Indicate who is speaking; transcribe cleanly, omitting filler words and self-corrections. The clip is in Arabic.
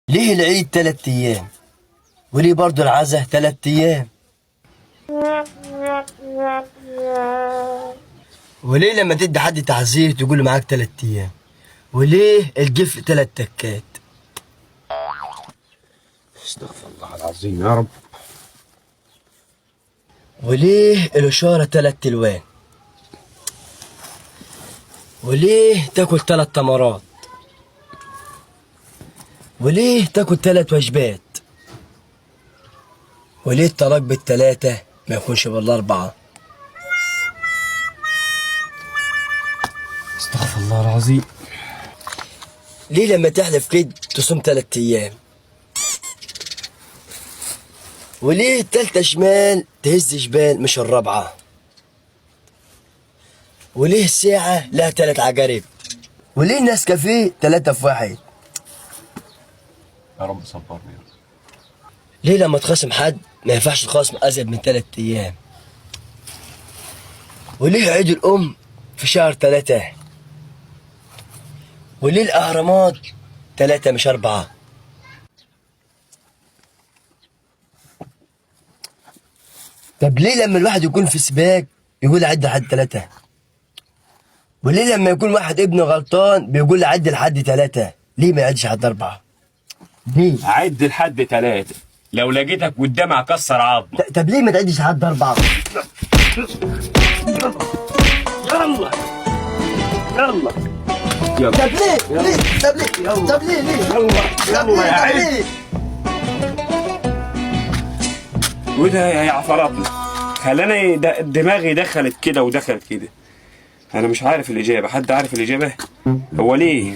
Speaker 1: ليه العيد 3 أيام؟ وليه برضو العزا 3 أيام؟ وليه لما تدي حد تعزيه تقول له معاك 3 أيام؟ وليه الجفل 3 تكات؟
Speaker 2: استغفر الله العظيم يا رب.
Speaker 1: وليه الإشارة 3 ألوان؟ وليه تاكل 3 تمرات؟ وليه تاكل 3 وجبات؟ وليه الطلاق بال3 ما يكونش بال4؟
Speaker 2: استغفر الله العظيم.
Speaker 1: ليه لما تحلف كده تصوم 3 أيام؟ وليه التالتة شمال تهز جبال مش الرابعة؟ وليه الساعة لها 3 عقارب؟ وليه النسكافيه 3 في 1؟
Speaker 2: يا رب صبرني يا رب.
Speaker 1: ليه لما تخاصم حد ما ينفعش تخاصم أزيد من 3 أيام؟ وليه عيد الأم في شهر 3؟ وليه الأهرامات 3 مش 4؟ طب ليه لما الواحد يكون في سباق يقول عد لحد 3؟ وليه لما يكون واحد ابنه غلطان بيقول عد لحد 3؟ ليه ما يعدش لحد 4؟ ليه؟
Speaker 2: عد لحد 3، لو لقيتك قدامي هكسر عظمك.
Speaker 1: طب ليه ما تعدش لحد 4؟
Speaker 2: يلا يلا يلا.
Speaker 1: طب ليه؟ ليه؟ طب ليه؟ طب ليه؟ ليه؟
Speaker 2: يلا يا عيد. وده يا عفراتنا خلاني دماغي دخلت كده ودخلت كده. انا مش عارف الاجابه، حد عارف الاجابه؟ هو ليه